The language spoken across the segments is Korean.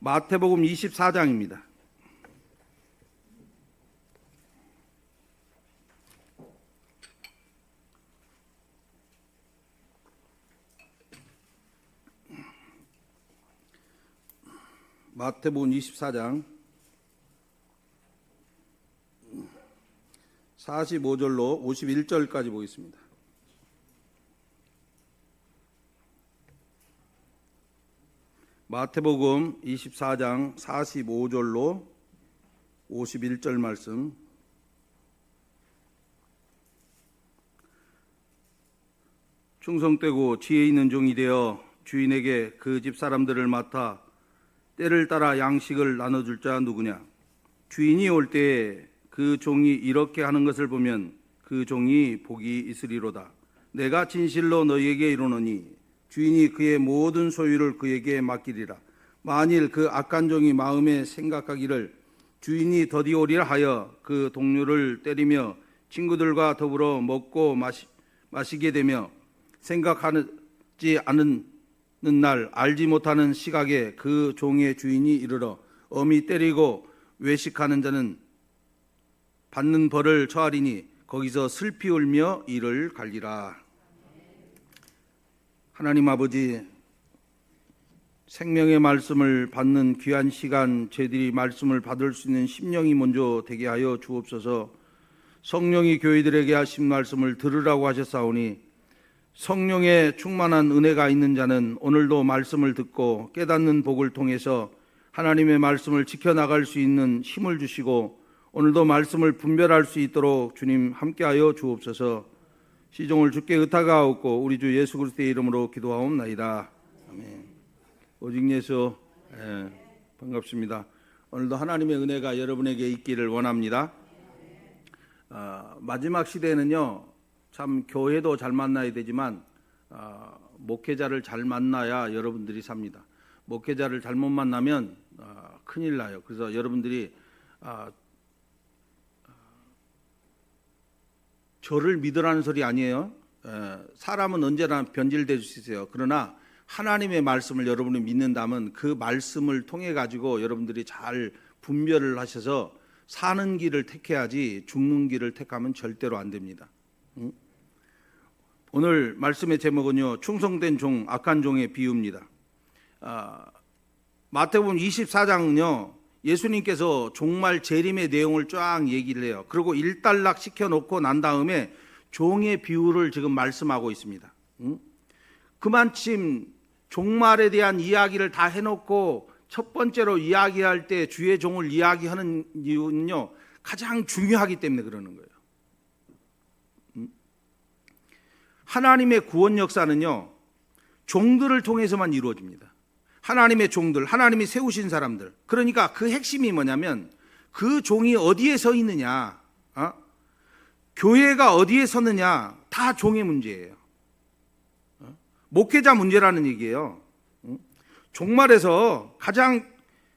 마태복음 24장입니다. 마태복음 24장 45절로 51절까지 보겠습니다. 마태복음 24장 45절로 51절 말씀. 충성되고 지혜 있는 종이 되어 주인에게 그 집 사람들을 맡아 때를 따라 양식을 나눠줄 자 누구냐? 주인이 올 때에 그 종이 이렇게 하는 것을 보면 그 종이 복이 있으리로다. 내가 진실로 너희에게 이르노니 주인이 그의 모든 소유를 그에게 맡기리라. 만일 그 악한 종이 마음에 생각하기를 주인이 더디 오리라 하여 그 동료를 때리며 친구들과 더불어 먹고 마시게 되며 생각하지 않는 날 알지 못하는 시각에 그 종의 주인이 이르러 엄히 때리고 외식하는 자는 받는 벌을 처하리니 거기서 슬피 울며 이를 갈리라. 하나님 아버지, 생명의 말씀을 받는 귀한 시간, 저희들이 말씀을 받을 수 있는 심령이 먼저 되게 하여 주옵소서. 성령이 교회들에게 하신 말씀을 들으라고 하셨사오니 성령의 충만한 은혜가 있는 자는 오늘도 말씀을 듣고 깨닫는 복을 통해서 하나님의 말씀을 지켜나갈 수 있는 힘을 주시고 오늘도 말씀을 분별할 수 있도록 주님 함께하여 주옵소서. 시종을 주께 의탁하옵고 우리 주 예수 그리스도의 이름으로 기도하옵나이다. 아멘. 오직 예수, 반갑습니다. 오늘도 하나님의 은혜가 여러분에게 있기를 원합니다. 마지막 시대에는요, 참 교회도 잘 만나야 되지만 목회자를 잘 만나야 여러분들이 삽니다. 목회자를 잘못 만나면 큰일 나요. 그래서 여러분들이 저를 믿으라는 소리 아니에요. 사람은 언제나 변질될 수 있어요. 그러나 하나님의 말씀을 여러분이 믿는다면 그 말씀을 통해 가지고 여러분들이 잘 분별을 하셔서 사는 길을 택해야지 죽는 길을 택하면 절대로 안 됩니다. 오늘 말씀의 제목은요, 충성된 종, 악한 종의 비유입니다. 마태복음 24장은요, 예수님께서 종말 재림의 내용을 쫙 얘기를 해요. 그리고 일단락 시켜놓고 난 다음에 종의 비유를 지금 말씀하고 있습니다. 그만큼 종말에 대한 이야기를 다 해놓고 첫 번째로 이야기할 때 주의 종을 이야기하는 이유는요, 가장 중요하기 때문에 그러는 거예요. 하나님의 구원 역사는요, 종들을 통해서만 이루어집니다. 하나님의 종들, 하나님이 세우신 사람들. 그러니까 그 핵심이 뭐냐면 그 종이 어디에 서 있느냐, 교회가 어디에 서느냐, 다 종의 문제예요. 목회자 문제라는 얘기예요. 종말에서 가장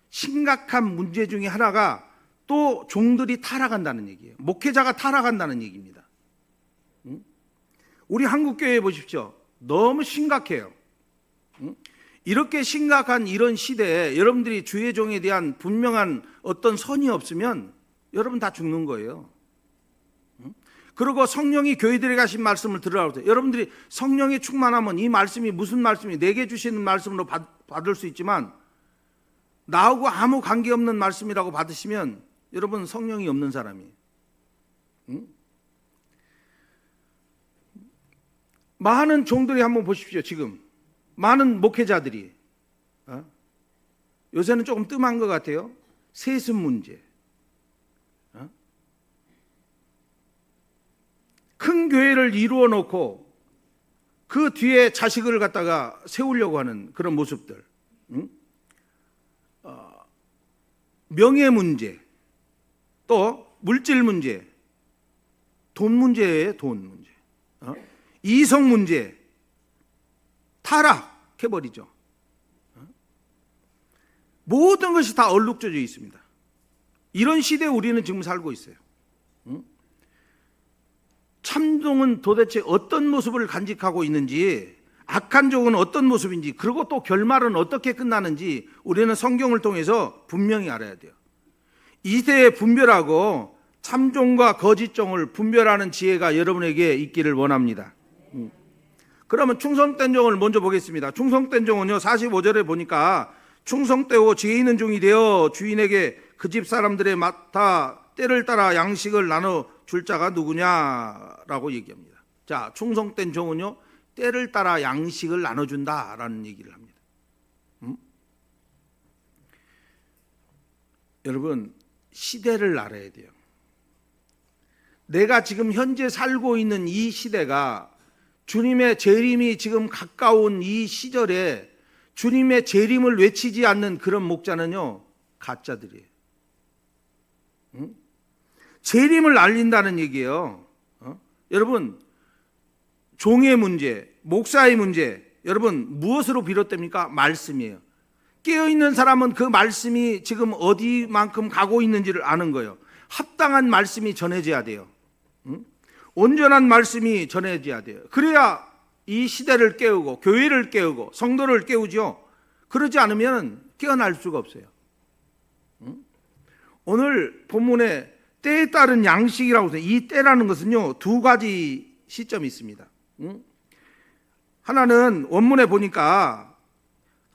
심각한 문제 중에 하나가 또 종들이 타락한다는 얘기예요. 목회자가 타락한다는 얘기입니다. 우리 한국교회 보십시오. 너무 심각해요. 이렇게 심각한 이런 시대에 여러분들이 주의 종에 대한 분명한 어떤 선이 없으면 여러분 다 죽는 거예요. 그리고 성령이 교회들에게 하신 말씀을 들으라고 해요. 여러분들이 성령이 충만하면 이 말씀이 무슨 말씀이 내게 주시는 말씀으로 받을 수 있지만 나하고 아무 관계없는 말씀이라고 받으시면 여러분 성령이 없는 사람이에요. 많은 종들이 한번 보십시오. 지금 많은 목회자들이 요새는 조금 뜸한 것 같아요. 세습 문제, 큰 교회를 이루어 놓고 그 뒤에 자식을 갖다가 세우려고 하는 그런 모습들, 명예 문제, 또 물질 문제, 돈 문제예요. 돈 문제, 이성 문제, 타락해버리죠. 모든 것이 다 얼룩져져 있습니다. 이런 시대에 우리는 지금 살고 있어요. 참종은 도대체 어떤 모습을 간직하고 있는지 악한 종은 어떤 모습인지, 그리고 또 결말은 어떻게 끝나는지 우리는 성경을 통해서 분명히 알아야 돼요. 이 시대에 분별하고 참종과 거짓종을 분별하는 지혜가 여러분에게 있기를 원합니다. 그러면 충성된 종을 먼저 보겠습니다. 충성된 종은요, 45절에 보니까 충성되고 지혜 있는 종이 되어 주인에게 그 집 사람들의 맡아 때를 따라 양식을 나눠 줄 자가 누구냐라고 얘기합니다. 자, 충성된 종은요, 때를 따라 양식을 나눠준다라는 얘기를 합니다. 여러분, 시대를 알아야 돼요. 내가 지금 현재 살고 있는 이 시대가 주님의 재림이 지금 가까운 이 시절에 주님의 재림을 외치지 않는 그런 목자는요, 가짜들이에요. 재림을 알린다는 얘기예요. 여러분, 종의 문제, 목사의 문제, 여러분 무엇으로 비롯됩니까? 말씀이에요. 깨어있는 사람은 그 말씀이 지금 어디만큼 가고 있는지를 아는 거예요. 합당한 말씀이 전해져야 돼요. 온전한 말씀이 전해져야 돼요. 그래야 이 시대를 깨우고 교회를 깨우고 성도를 깨우죠. 그러지 않으면 깨어날 수가 없어요. 오늘 본문에 때에 따른 양식이라고 해서, 이 때라는 것은요, 두 가지 시점이 있습니다. 하나는 원문에 보니까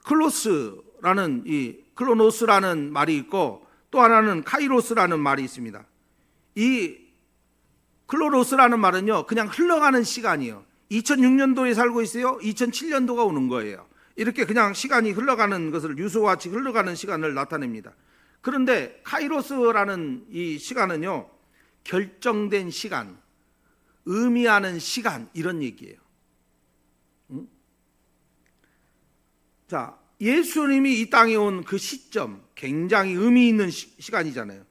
클로스라는, 이 클로노스라는 말이 있고, 또 하나는 카이로스라는 말이 있습니다. 이 클로노스라는 말은요, 그냥 흘러가는 시간이에요. 2006년도에 살고 있어요. 2007년도가 오는 거예요. 이렇게 그냥 시간이 흘러가는 것을, 유수와같이 흘러가는 시간을 나타냅니다. 그런데 카이로스라는 이 시간은요, 결정된 시간, 의미하는 시간, 이런 얘기예요. 자, 예수님이 이 땅에 온 그 시점, 굉장히 의미 있는 시간이잖아요.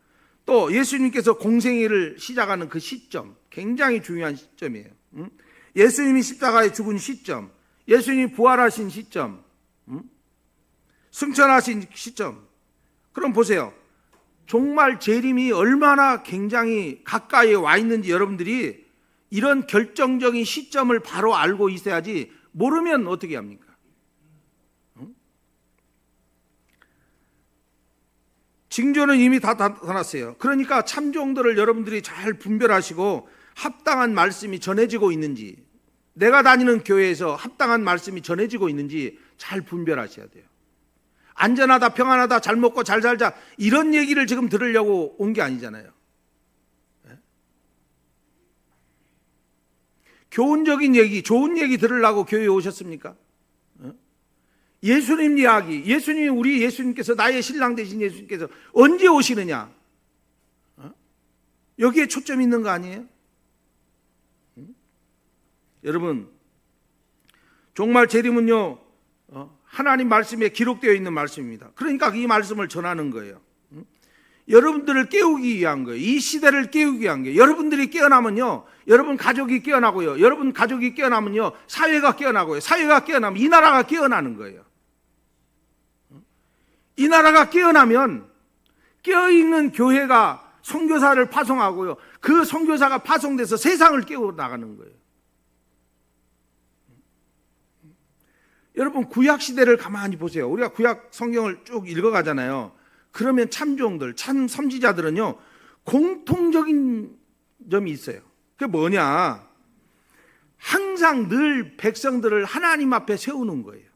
또 예수님께서 공생애를 시작하는 그 시점, 굉장히 중요한 시점이에요. 예수님이 십자가에 죽은 시점, 예수님이 부활하신 시점, 승천하신 시점. 그럼 보세요. 정말 재림이 얼마나 굉장히 가까이에 와 있는지 여러분들이 이런 결정적인 시점을 바로 알고 있어야지, 모르면 어떻게 합니까? 징조는 이미 다 나타났어요. 그러니까 참종들을 여러분들이 잘 분별하시고 합당한 말씀이 전해지고 있는지, 내가 다니는 교회에서 합당한 말씀이 전해지고 있는지 잘 분별하셔야 돼요. 안전하다, 평안하다, 잘 먹고 잘 살자, 이런 얘기를 지금 들으려고 온 게 아니잖아요. 교훈적인 얘기, 좋은 얘기 들으려고 교회에 오셨습니까? 예수님 이야기, 우리 예수님께서, 나의 신랑 되신 예수님께서 언제 오시느냐, 여기에 초점이 있는 거 아니에요? 여러분, 정말 재림은요, 하나님 말씀에 기록되어 있는 말씀입니다. 그러니까 이 말씀을 전하는 거예요. 여러분들을 깨우기 위한 거예요. 이 시대를 깨우기 위한 거예요. 여러분들이 깨어나면요, 여러분 가족이 깨어나고요, 여러분 가족이 깨어나면요, 사회가 깨어나고요, 사회가 깨어나면 이 나라가 깨어나는 거예요. 이 나라가 깨어나면 깨어있는 교회가 선교사를 파송하고요, 그 선교사가 파송돼서 세상을 깨워 나가는 거예요. 여러분, 구약 시대를 가만히 보세요. 우리가 구약 성경을 쭉 읽어가잖아요. 그러면 참종들, 참 선지자들은요, 공통적인 점이 있어요. 그게 뭐냐? 항상 늘 백성들을 하나님 앞에 세우는 거예요.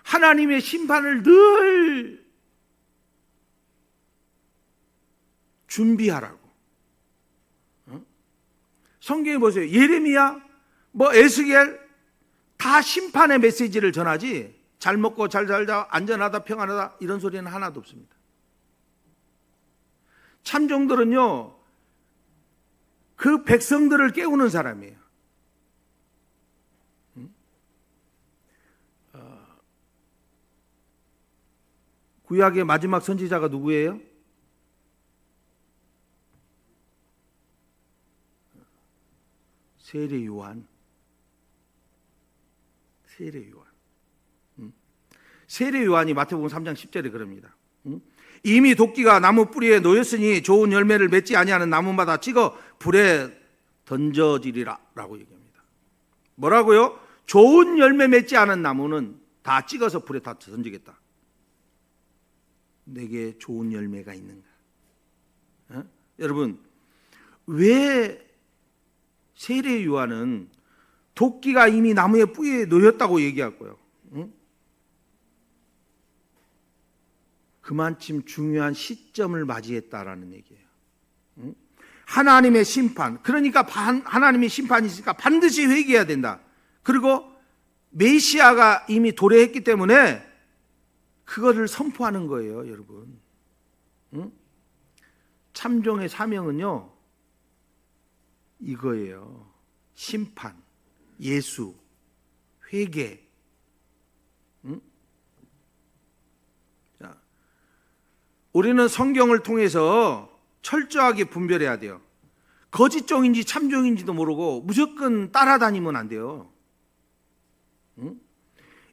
하나님의 심판을 늘 준비하라고. 성경에 보세요. 예레미야, 에스겔, 다 심판의 메시지를 전하지, 잘 먹고 잘 살자, 안전하다, 평안하다, 이런 소리는 하나도 없습니다. 참종들은요, 그 백성들을 깨우는 사람이에요. 구약의 마지막 선지자가 누구예요? 세례 요한. 세례 요한이 마태복음 3장 10절에 그럽니다. 이미 도끼가 나무 뿌리에 놓였으니 좋은 열매를 맺지 아니하는 나무마다 찍어 불에 던져지리라 라고 얘기합니다. 뭐라고요? 좋은 열매 맺지 않은 나무는 다 찍어서 불에 다 던지겠다. 내게 좋은 열매가 있는가? 여러분, 왜 세례 요한은 도끼가 이미 나무의 뿌리에 놓였다고 얘기했고요? 그만큼 중요한 시점을 맞이했다라는 얘기예요. 하나님의 심판, 그러니까 하나님의 심판이 있으니까 반드시 회개해야 된다. 그리고 메시아가 이미 도래했기 때문에 그거를 선포하는 거예요, 여러분. 참종의 사명은요, 이거예요. 심판, 예수, 회개. 자, 우리는 성경을 통해서 철저하게 분별해야 돼요. 거짓종인지 참종인지도 모르고 무조건 따라다니면 안 돼요.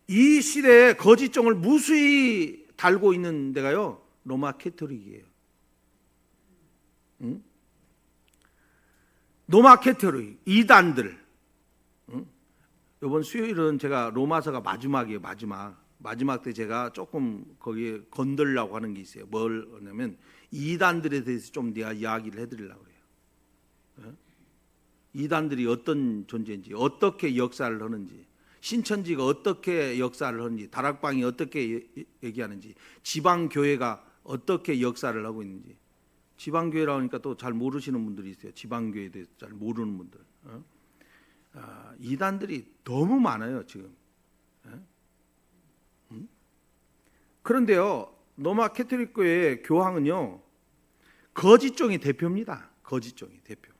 이 시대에 거짓종을 무수히 달고 있는 데가요, 로마 캐토릭이에요. 로마 캐토릭, 이단들. 이번 수요일은 제가 로마서가 마지막이에요. 마지막 때 제가 조금 거기에 건들려고 하는 게 있어요. 뭘 하냐면 이단들에 대해서 좀 내가 이야기를 해드리려고 해요. 이단들이 어떤 존재인지, 어떻게 역사를 하는지, 신천지가 어떻게 역사를 하는지, 다락방이 어떻게 얘기하는지, 지방교회가 어떻게 역사를 하고 있는지. 지방교회라고 하니까 또 잘 모르시는 분들이 있어요. 지방교회에 대해서 잘 모르는 분들. 이단들이 너무 많아요, 지금. 그런데요, 로마 캐톨릭 교회 교황은요, 거짓종의 대표입니다. 거짓종의 대표.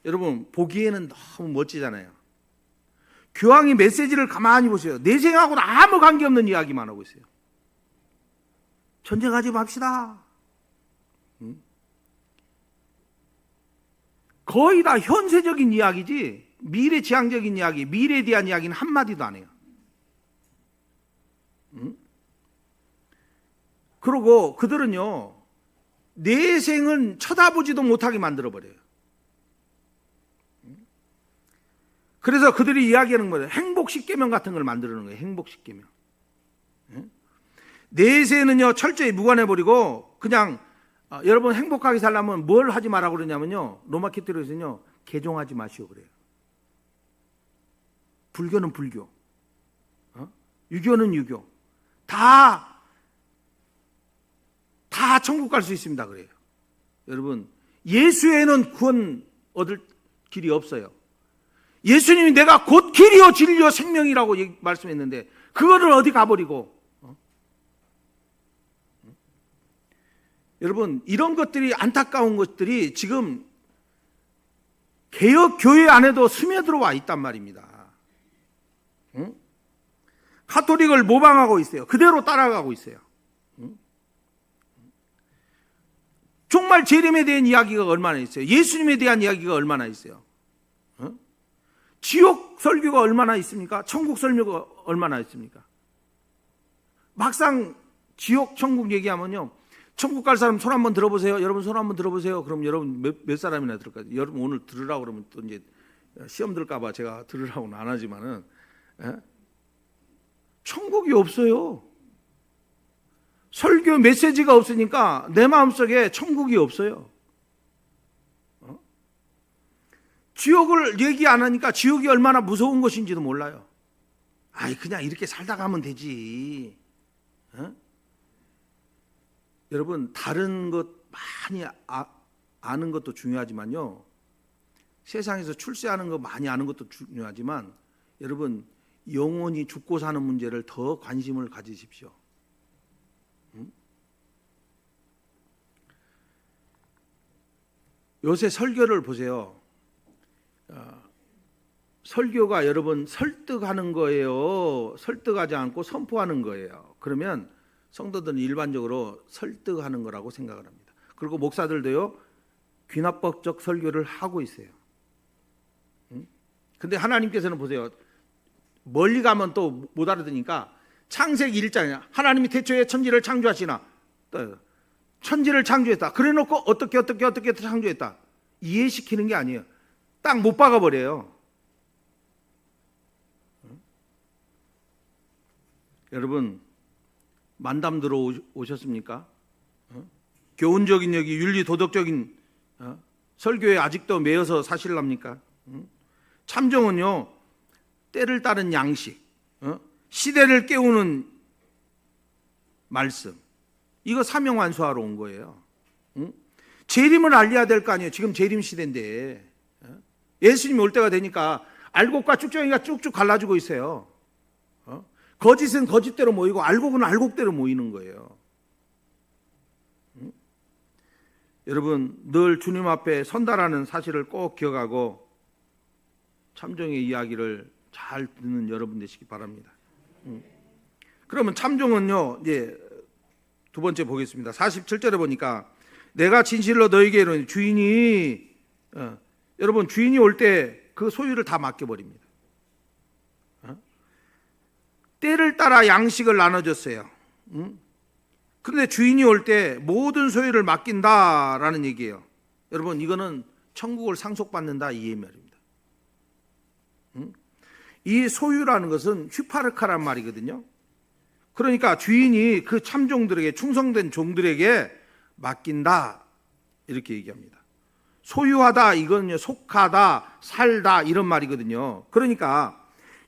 여러분, 보기에는 너무 멋지잖아요. 교황이 메시지를 가만히 보세요. 내 생하고는 아무 관계없는 이야기만 하고 있어요. 전쟁하지 맙시다. 거의 다 현세적인 이야기지 미래지향적인 이야기, 미래에 대한 이야기는 한마디도 안 해요. 그리고 그들은요, 내 생은 쳐다보지도 못하게 만들어버려요. 그래서 그들이 이야기하는 거예요. 행복십계명 같은 걸 만드는 거예요. 행복십계명. 내세는요 철저히 무관해버리고 그냥 여러분 행복하게 살려면 뭘 하지 마라고 그러냐면요, 로마 캐토릭에서는요, 개종하지 마시오 그래요. 불교는 불교, 유교는 유교, 다 천국 갈 수 있습니다 그래요. 여러분, 예수에는 구원 얻을 길이 없어요. 예수님이 내가 곧 길이요 진리요 생명이라고 말씀했는데 그거를 어디 가버리고. 여러분, 이런 것들이, 안타까운 것들이 지금 개혁교회 안에도 스며들어와 있단 말입니다. 카톨릭을 모방하고 있어요. 그대로 따라가고 있어요. 정말 재림에 대한 이야기가 얼마나 있어요. 예수님에 대한 이야기가 얼마나 있어요. 지옥 설교가 얼마나 있습니까? 천국 설교가 얼마나 있습니까? 막상 지옥 천국 얘기하면요, 천국 갈 사람 손 한번 들어보세요. 여러분 손 한번 들어보세요. 그럼 여러분 몇 사람이나 들을까요? 여러분 오늘 들으라고 그러면 또 이제 시험 들까봐 제가 들으라고는 안 하지만은, 천국이 없어요. 설교 메시지가 없으니까 내 마음속에 천국이 없어요. 지옥을 얘기 안 하니까 지옥이 얼마나 무서운 것인지도 몰라요. 아이, 그냥 이렇게 살다 가면 되지. 여러분, 다른 것 많이 아는 것도 중요하지만요, 세상에서 출세하는 거 많이 아는 것도 중요하지만, 여러분, 영원히 죽고 사는 문제를 더 관심을 가지십시오. 요새 설교를 보세요. 설교가 여러분 설득하는 거예요, 설득하지 않고 선포하는 거예요? 그러면 성도들은 일반적으로 설득하는 거라고 생각을 합니다. 그리고 목사들도요, 귀납법적 설교를 하고 있어요. 근데 하나님께서는 보세요, 멀리 가면 또 못 알아듣으니까 창세기 1장이야. 하나님이 태초에 천지를 창조하시나, 천지를 창조했다. 그래놓고 어떻게 창조했다 이해시키는 게 아니에요. 딱 못 박아버려요. 여러분 만담 들어오셨습니까? 교훈적인 여기 윤리 도덕적인 설교에 아직도 매여서 사실랍니까? 참정은요, 때를 따른 양식, 시대를 깨우는 말씀, 이거 사명완수하러 온 거예요. 재림을 알려야 될 거 아니에요. 지금 재림 시대인데 예수님이 올 때가 되니까 알곡과 쭉정이가 쭉쭉 갈라지고 있어요. 거짓은 거짓대로 모이고 알곡은 알곡대로 모이는 거예요. 여러분 늘 주님 앞에 선다라는 사실을 꼭 기억하고 참종의 이야기를 잘 듣는 여러분 되시기 바랍니다. 그러면 참종은요, 이제 두 번째 보겠습니다. 47절에 보니까 내가 진실로 너에게 이르노니 주인이 여러분 주인이 올 때 그 소유를 다 맡겨버립니다. 때를 따라 양식을 나눠줬어요. 그런데 주인이 올 때 모든 소유를 맡긴다라는 얘기예요. 여러분 이거는 천국을 상속받는다 이 말입니다. 이 소유라는 것은 휘파르카란 말이거든요. 그러니까 주인이 그 참종들에게 충성된 종들에게 맡긴다 이렇게 얘기합니다. 소유하다 이거는요 속하다 살다 이런 말이거든요. 그러니까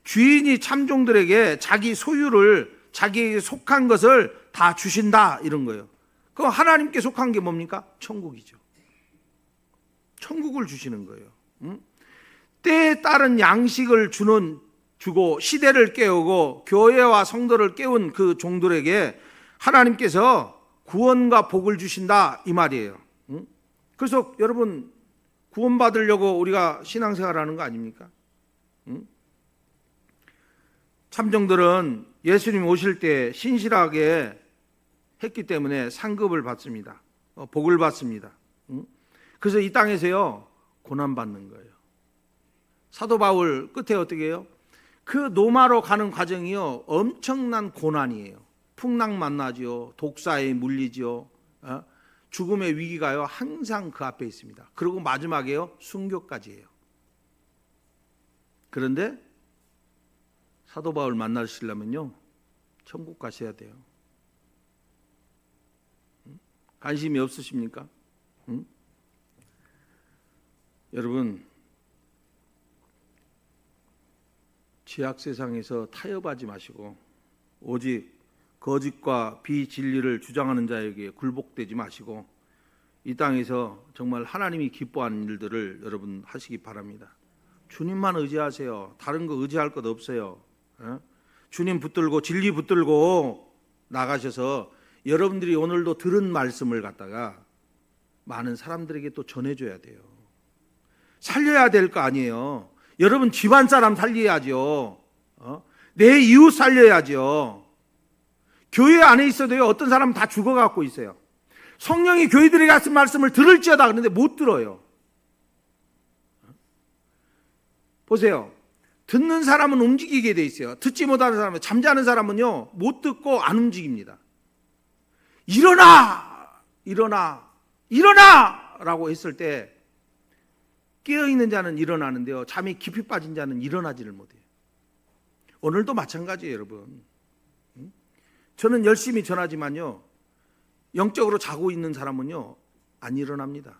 주인이 참종들에게 자기 소유를 자기에게 속한 것을 다 주신다 이런 거예요. 그럼 하나님께 속한 게 뭡니까? 천국이죠. 천국을 주시는 거예요. 때에 따른 양식을 주고 시대를 깨우고 교회와 성도를 깨운 그 종들에게 하나님께서 구원과 복을 주신다 이 말이에요. 그래서 여러분 구원받으려고 우리가 신앙생활하는 거 아닙니까? 참종들은 예수님 오실 때 신실하게 했기 때문에 상급을 받습니다. 복을 받습니다. 그래서 이 땅에서요 고난받는 거예요. 사도 바울 끝에 어떻게 해요? 그 노마로 가는 과정이요 엄청난 고난이에요. 풍랑 만나지요, 독사에 물리지요, 죽음의 위기가요 항상 그 앞에 있습니다. 그리고 마지막에요 순교까지예요. 그런데 사도 바울 만나시려면요 천국 가셔야 돼요. 관심이 없으십니까? 여러분 죄악 세상에서 타협하지 마시고 오직 거짓과 비진리를 주장하는 자에게 굴복되지 마시고 이 땅에서 정말 하나님이 기뻐하는 일들을 여러분 하시기 바랍니다. 주님만 의지하세요. 다른 거 의지할 것 없어요. 주님 붙들고 진리 붙들고 나가셔서 여러분들이 오늘도 들은 말씀을 갖다가 많은 사람들에게 또 전해줘야 돼요. 살려야 될 거 아니에요. 여러분 집안 사람 살려야죠. 내 이웃 살려야죠. 교회 안에 있어도요 어떤 사람은 다 죽어갖고 있어요. 성령이 교회들에게 하신 말씀을 들을지어다 그런데 못 들어요. 보세요. 듣는 사람은 움직이게 돼 있어요. 듣지 못하는 사람은, 잠자는 사람은요 못 듣고 안 움직입니다. 일어나! 일어나! 일어나! 라고 했을 때 깨어있는 자는 일어나는데요 잠이 깊이 빠진 자는 일어나지를 못해요. 오늘도 마찬가지예요 여러분. 저는 열심히 전하지만요 영적으로 자고 있는 사람은요 안 일어납니다.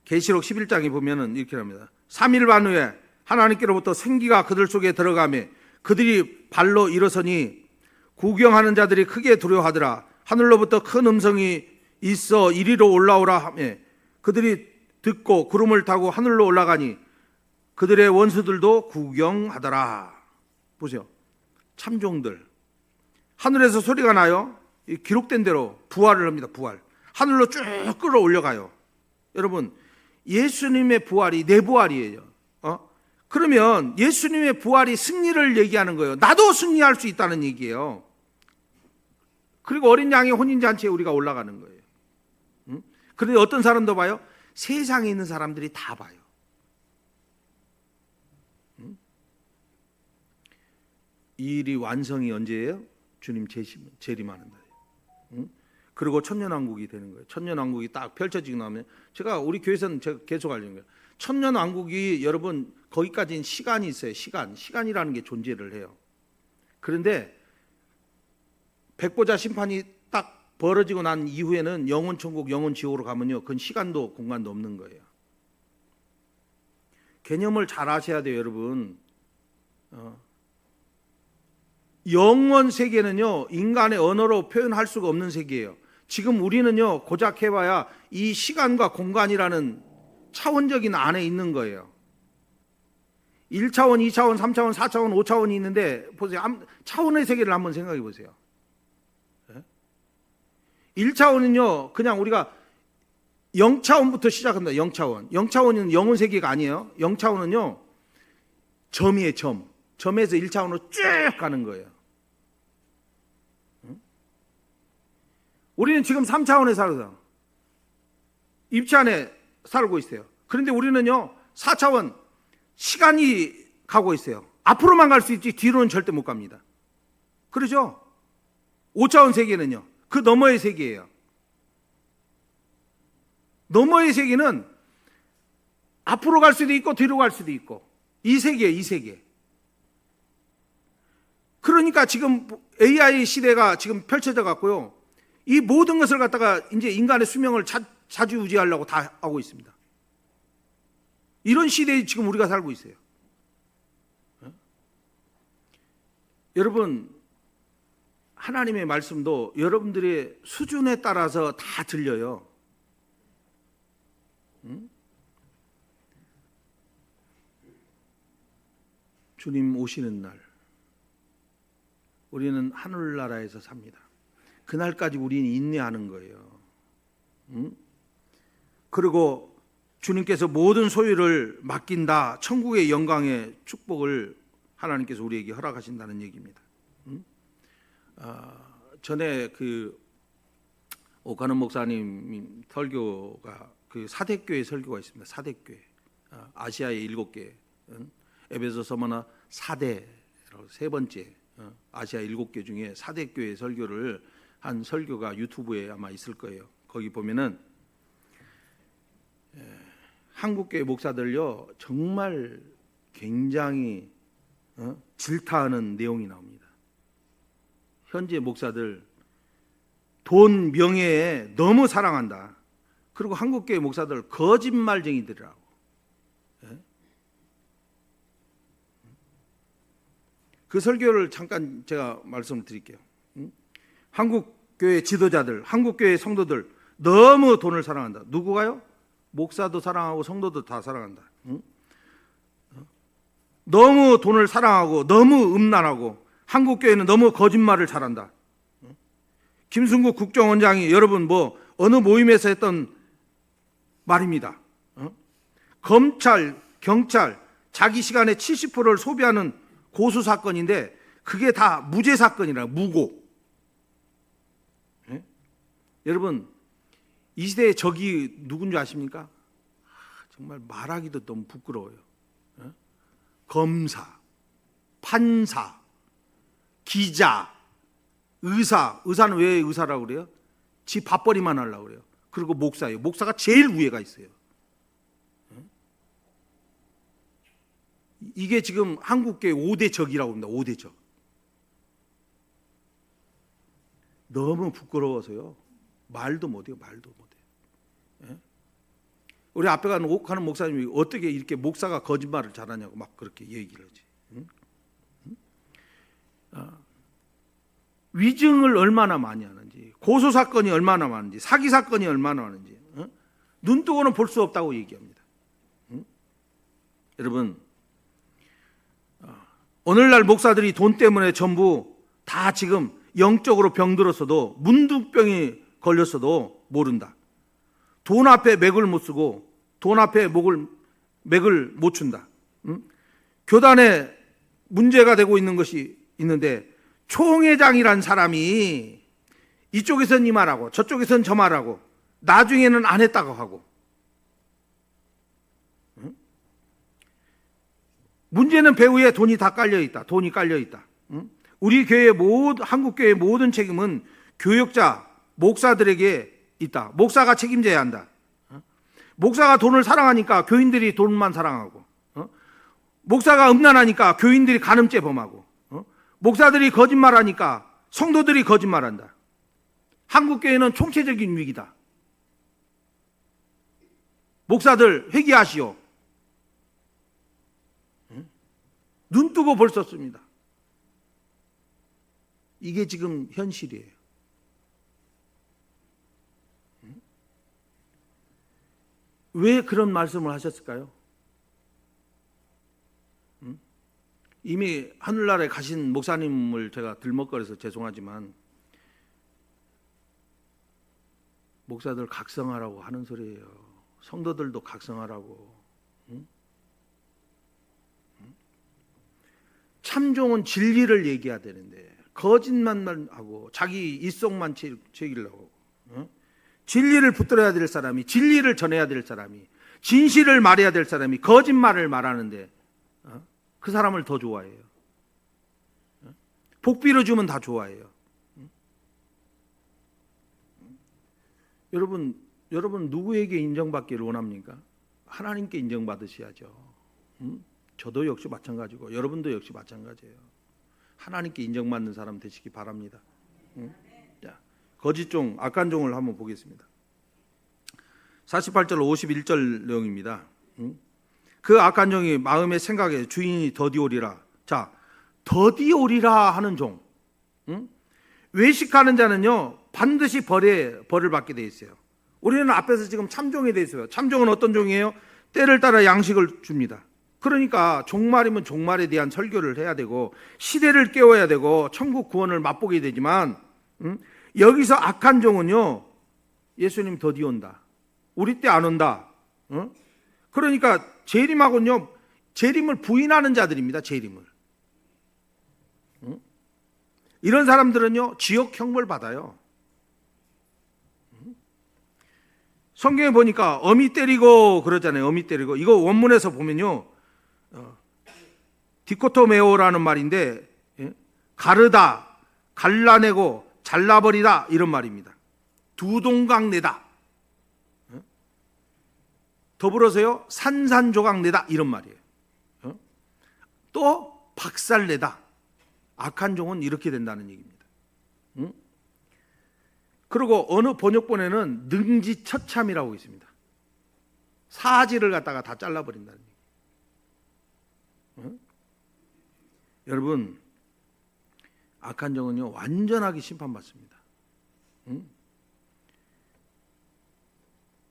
계시록 11장에 보면은 이렇게 합니다. 3일 반 후에 하나님께로부터 생기가 그들 속에 들어가며 그들이 발로 일어서니 구경하는 자들이 크게 두려워하더라. 하늘로부터 큰 음성이 있어 이리로 올라오라 하며 그들이 듣고 구름을 타고 하늘로 올라가니 그들의 원수들도 구경하더라. 보세요. 참종들 하늘에서 소리가 나요. 기록된 대로 부활을 합니다. 부활 하늘로 쭉 끌어올려가요. 여러분 예수님의 부활이 내 부활이에요. 그러면 예수님의 부활이 승리를 얘기하는 거예요. 나도 승리할 수 있다는 얘기예요. 그리고 어린 양의 혼인잔치에 우리가 올라가는 거예요. 그런데 어떤 사람도 봐요? 세상에 있는 사람들이 다 봐요. 이 일이 완성이 언제예요? 주님 재림하는 날이에요. 그리고 천년왕국이 되는 거예요. 천년왕국이 딱 펼쳐지고 나면 제가 우리 교회에서는 제가 계속 알려는 거예요. 천년왕국이 여러분 거기까지는 시간이 있어요. 시간이라는 게 존재를 해요. 그런데 백보자 심판이 딱 벌어지고 난 이후에는 영혼천국, 영혼지옥으로 가면요, 그건 시간도 공간도 없는 거예요. 개념을 잘 아셔야 돼요, 여러분. 영원 세계는요, 인간의 언어로 표현할 수가 없는 세계예요. 지금 우리는요, 고작 해봐야 이 시간과 공간이라는 차원적인 안에 있는 거예요. 1차원, 2차원, 3차원, 4차원, 5차원이 있는데 보세요. 차원의 세계를 한번 생각해 보세요. 1차원은요, 그냥 우리가 0차원부터 시작합니다. 0차원. 0차원은 영혼 세계가 아니에요. 0차원은요, 점이에요, 점. 점에서 1차원으로 쭉 가는 거예요. 우리는 지금 3차원에 살아서 입체 안에 살고 있어요. 그런데 우리는요, 4차원 시간이 가고 있어요. 앞으로만 갈 수 있지 뒤로는 절대 못 갑니다. 그러죠? 5차원 세계는요, 그 너머의 세계예요. 너머의 세계는 앞으로 갈 수도 있고 뒤로 갈 수도 있고, 이 세계예요, 이 세계. 그러니까 지금 AI 시대가 지금 펼쳐져 갖고요, 이 모든 것을 갖다가 이제 인간의 수명을 자주유지하려고 다 하고 있습니다. 이런 시대에 지금 우리가 살고 있어요. 여러분, 하나님의 말씀도 여러분들의 수준에 따라서 다 들려요. 주님 오시는 날, 우리는 하늘나라에서 삽니다. 그날까지 우리는 인내하는 거예요. 그리고 주님께서 모든 소유를 맡긴다. 천국의 영광의 축복을 하나님께서 우리에게 허락하신다는 얘기입니다. 전에 그 오카는 목사님 설교가 그 사대교회 설교가 있습니다. 사대교회, 아시아의 7개, 에베소 서머나 사대라고 세 번째, 아시아 7개 중에 사대교회 설교를 한 설교가 유튜브에 아마 있을 거예요. 거기 보면은 한국교회 목사들요, 정말 굉장히 질타하는 내용이 나옵니다. 현재 목사들 돈 명예에 너무 사랑한다. 그리고 한국교회 목사들 거짓말쟁이들이라고. 그 설교를 잠깐 제가 말씀을 드릴게요. 한국교회 지도자들, 한국교회 성도들 너무 돈을 사랑한다. 누구가요? 목사도 사랑하고 성도도 다 사랑한다. 너무 돈을 사랑하고 너무 음란하고 한국교회는 너무 거짓말을 잘한다. 김순국 국정원장이 여러분 뭐 어느 모임에서 했던 말입니다. 검찰, 경찰 자기 시간의 70%를 소비하는 고수 사건인데 그게 다 무죄 사건이라, 무고. 여러분, 이 시대의 적이 누군지 아십니까? 정말 말하기도 너무 부끄러워요. 검사, 판사, 기자, 의사는 왜 의사라고 그래요? 지 밥벌이만 하려고 그래요. 그리고 목사예요. 목사가 제일 위에가 있어요. 이게 지금 한국교회 5대 적이라고 합니다. 5대 적. 너무 부끄러워서요, 말도 못해요. 말도 못해요. 우리 앞에 가는 옥하는 목사님이 어떻게 이렇게 목사가 거짓말을 잘하냐고 막 그렇게 얘기를 하지. 위증을 얼마나 많이 하는지, 고소 사건이 얼마나 많은지, 사기 사건이 얼마나 많은지 눈 뜨고는 볼 수 없다고 얘기합니다. 여러분, 오늘날 목사들이 돈 때문에 전부 다 지금 영적으로 병들었어도, 문둥병이 걸렸어도 모른다. 돈 앞에 맥을 못 쓰고 돈 앞에 맥을 못 춘다. 교단에 문제가 되고 있는 것이 있는데, 총회장이란 사람이 이쪽에선 이 말하고 저쪽에선 저 말하고 나중에는 안 했다고 하고. 문제는 배후에 돈이 다 깔려있다. 돈이 깔려있다. 우리 교회 한국교회의 모든 책임은 교역자, 목사들에게 있다. 목사가 책임져야 한다. 목사가 돈을 사랑하니까 교인들이 돈만 사랑하고, 목사가 음란하니까 교인들이 간음죄 범하고, 목사들이 거짓말하니까 성도들이 거짓말한다. 한국교회는 총체적인 위기다. 목사들 회개하시오. 눈 뜨고 볼 수 없습니다. 이게 지금 현실이에요. 왜 그런 말씀을 하셨을까요? 이미 하늘나라에 가신 목사님을 제가 들먹거려서 죄송하지만 목사들 각성하라고 하는 소리예요. 성도들도 각성하라고. 참종은 진리를 얘기해야 되는데 거짓말만 하고 자기 입속만 채우려고, 진리를 붙들어야 될 사람이, 진리를 전해야 될 사람이, 진실을 말해야 될 사람이 거짓말을 말하는데 그 사람을 더 좋아해요. 복비를 주면 다 좋아해요. 여러분 누구에게 인정받기를 원합니까? 하나님께 인정받으셔야죠. 저도 역시 마찬가지고 여러분도 역시 마찬가지예요. 하나님께 인정받는 사람 되시기 바랍니다. 자, 거짓종, 악한 종을 한번 보겠습니다. 48절 51절 내용입니다. 그 악한 종이 마음의 생각에 주인이 더디오리라. 자, 더디오리라 하는 종. 외식하는 자는요 반드시 벌을 받게 돼 있어요. 우리는 앞에서 지금 참종에 돼 있어요. 참종은 어떤 종이에요? 때를 따라 양식을 줍니다. 그러니까 종말이면 종말에 대한 설교를 해야 되고 시대를 깨워야 되고 천국 구원을 맛보게 되지만 여기서 악한 종은요 예수님 더디 온다. 우리 때 안 온다. 그러니까 재림하고는요 재림을 부인하는 자들입니다. 재림을. 이런 사람들은요 지옥 형벌 받아요. 성경에 보니까 어미 때리고 그러잖아요. 어미 때리고. 이거 원문에서 보면요 디코토메오라는 말인데 가르다, 갈라내고 잘라버리다 이런 말입니다. 두 동강 내다. 더불어서요 산산조각 내다 이런 말이에요. 또 박살내다. 악한 종은 이렇게 된다는 얘기입니다. 그리고 어느 번역본에는 능지처참이라고 있습니다. 사지를 갖다가 다 잘라버린다는 얘기. 여러분 악한 종은요 완전하게 심판받습니다.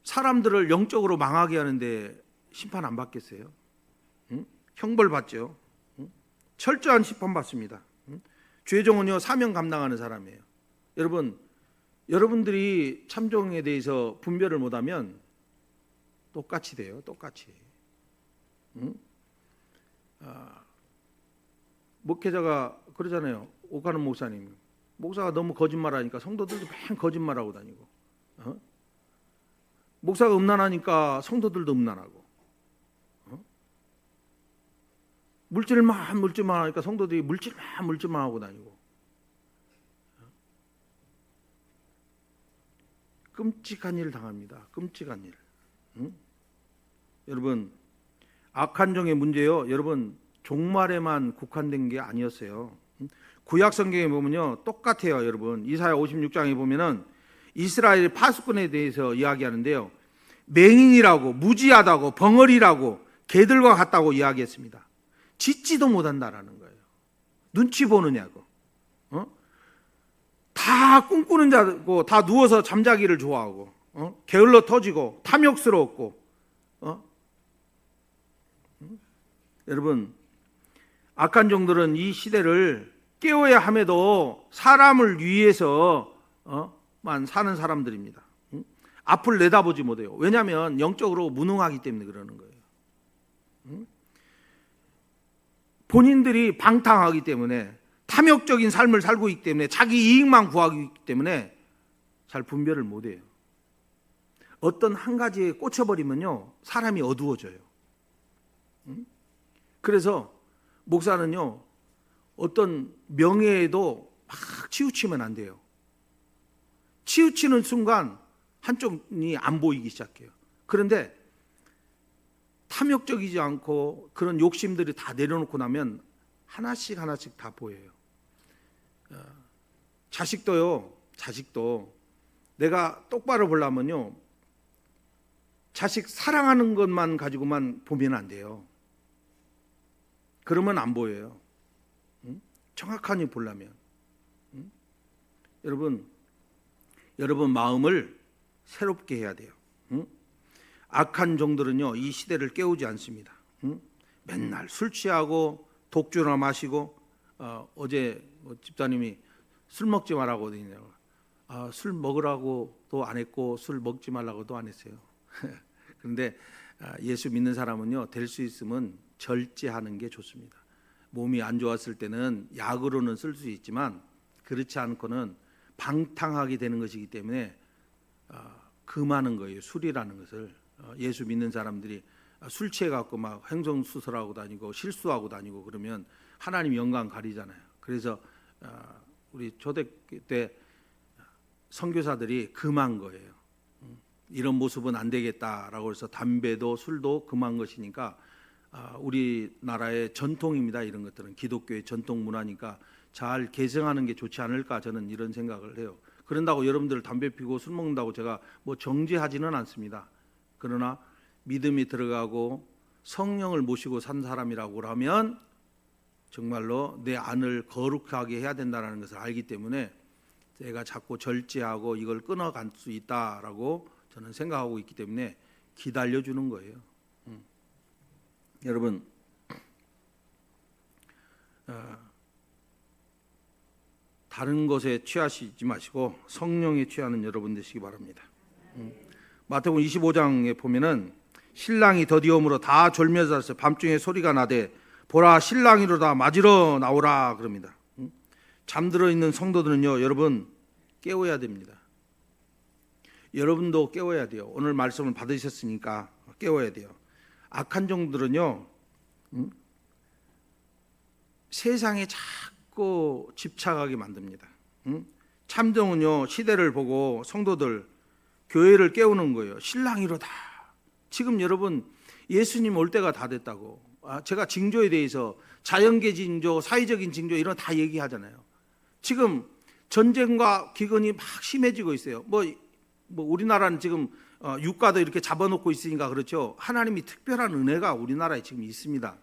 사람들을 영적으로 망하게 하는데 심판 안 받겠어요? 형벌 받죠. 철저한 심판 받습니다. 죄종은요 사명 감당하는 사람이에요. 여러분들이 참종에 대해서 분별을 못하면 똑같이 돼요. 똑같이. 목회자가 그러잖아요. 오가는 목사님. 목사가 너무 거짓말하니까 성도들도 맨 거짓말하고 다니고, 목사가 음란하니까 성도들도 음란하고, 물질만 하니까 성도들이 물질만 하고 다니고. 끔찍한 일을 당합니다. 끔찍한 일. 여러분 악한 종의 문제요. 여러분 종말에만 국한된 게 아니었어요. 구약 성경에 보면요 똑같아요. 여러분 이사야 56장에 보면은 이스라엘 파수꾼에 대해서 이야기하는데요. 맹인이라고 무지하다고 벙어리라고 개들과 같다고 이야기했습니다. 짖지도 못한다라는 거예요. 눈치 보느냐고. 다 꿈꾸는 자고 다 누워서 잠자기를 좋아하고 게을러 터지고 탐욕스러웠고. 여러분 악한 종들은 이 시대를 깨워야 함에도 사람을 위해서만 사는 사람들입니다. 앞을 내다보지 못해요. 왜냐하면 영적으로 무능하기 때문에 그러는 거예요. 본인들이 방탕하기 때문에 탐욕적인 삶을 살고 있기 때문에 자기 이익만 구하기 때문에 잘 분별을 못해요. 어떤 한 가지에 꽂혀버리면요 사람이 어두워져요. 그래서 목사는요 어떤 명예에도 막 치우치면 안 돼요. 치우치는 순간 한쪽이 안 보이기 시작해요. 그런데 탐욕적이지 않고 그런 욕심들이 다 내려놓고 나면 하나씩 하나씩 다 보여요. 자식도 내가 똑바로 보려면요, 자식 사랑하는 것만 가지고만 보면 안 돼요. 그러면 안 보여요. 정확하게 보려면. 여러분 마음을 새롭게 해야 돼요. 악한 종들은요, 이 시대를 깨우지 않습니다. 맨날 술 취하고 독주나 마시고, 어제 집사님이 술 먹지 말라고 하더니요, 술 먹으라고도 안 했고 술 먹지 말라고도 안 했어요. 그런데 예수 믿는 사람은요, 될 수 있으면 절제하는 게 좋습니다. 몸이 안 좋았을 때는 약으로는 쓸 수 있지만 그렇지 않고는 방탕하게 되는 것이기 때문에 금하는 거예요. 술이라는 것을. 예수 믿는 사람들이 술 취해 갖고 막 행성수설하고 다니고 실수하고 다니고 그러면 하나님 영광 가리잖아요. 그래서 우리 초대교회 때 선교사들이 금한 거예요. 이런 모습은 안 되겠다라고 해서 담배도 술도 금한 것이니까 우리나라의 전통입니다. 이런 것들은 기독교의 전통 문화니까 잘 개성하는 게 좋지 않을까, 저는 이런 생각을 해요. 그런다고 여러분들 담배 피고 술 먹는다고 제가 뭐 정죄하지는 않습니다. 그러나 믿음이 들어가고 성령을 모시고 산 사람이라고 하면 정말로 내 안을 거룩하게 해야 된다는 것을 알기 때문에 제가 자꾸 절제하고 이걸 끊어갈 수 있다라고 저는 생각하고 있기 때문에 기다려주는 거예요. 여러분, 다른 것에 취하시지 마시고 성령에 취하는 여러분 되시기 바랍니다. 마태복음 25장에 보면은 신랑이 더디움으로 다 졸면서 잤어요. 밤중에 소리가 나되 보라 신랑이로다 맞으러 나오라 그럽니다. 잠들어 있는 성도들은요, 여러분 깨워야 됩니다. 여러분도 깨워야 돼요. 오늘 말씀을 받으셨으니까 깨워야 돼요. 악한 종들은요, 세상에 자꾸 집착하게 만듭니다. 참종은요, 시대를 보고 성도들, 교회를 깨우는 거예요. 신랑이로다. 지금 여러분 예수님 올 때가 다 됐다고. 제가 징조에 대해서 자연계 징조, 사회적인 징조 이런 다 얘기하잖아요. 지금 전쟁과 기근이 막 심해지고 있어요. 뭐 우리나라는 지금 유가도 이렇게 잡아놓고 있으니까 그렇죠. 하나님이 특별한 은혜가 우리나라에 지금 있습니다.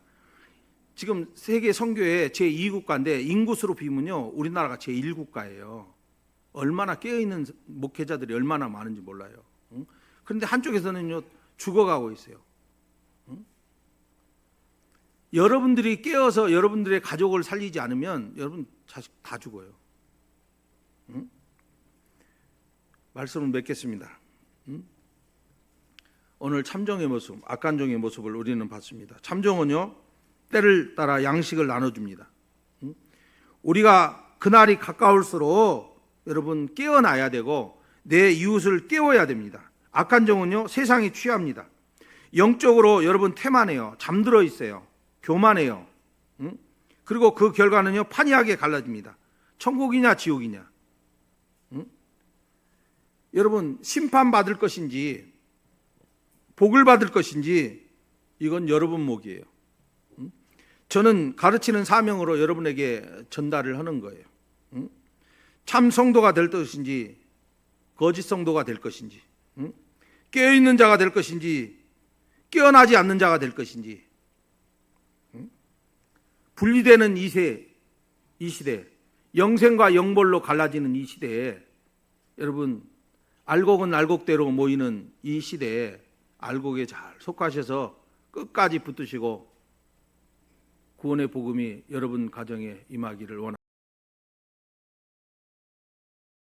지금 세계 선교의 제2국가인데 인구수로 비면요, 우리나라가 제1국가예요. 얼마나 깨어있는 목회자들이 얼마나 많은지 몰라요. 그런데 한쪽에서는요, 죽어가고 있어요. 여러분들이 깨어서 여러분들의 가족을 살리지 않으면 여러분 자식 다 죽어요. 말씀을 맺겠습니다. 오늘 참종의 모습, 악한 종의 모습을 우리는 봤습니다. 참종은요, 때를 따라 양식을 나눠줍니다. 우리가 그날이 가까울수록 여러분 깨어나야 되고 내 이웃을 깨워야 됩니다. 악한 종은요, 세상에 취합니다. 영적으로 여러분 태만해요. 잠들어 있어요. 교만해요. 그리고 그 결과는요, 판이하게 갈라집니다. 천국이냐 지옥이냐. 여러분 심판받을 것인지 복을 받을 것인지 이건 여러분 몫이에요. 저는 가르치는 사명으로 여러분에게 전달을 하는 거예요. 참 성도가 될 것인지 거짓 성도가 될 것인지, 깨어있는 자가 될 것인지 깨어나지 않는 자가 될 것인지, 분리되는 이 시대, 영생과 영벌로 갈라지는 이 시대에 여러분 알곡은 알곡대로 모이는 이 시대에 알곡에 잘 속하셔서 끝까지 붙드시고 구원의 복음이 여러분 가정에 임하기를 원합니다.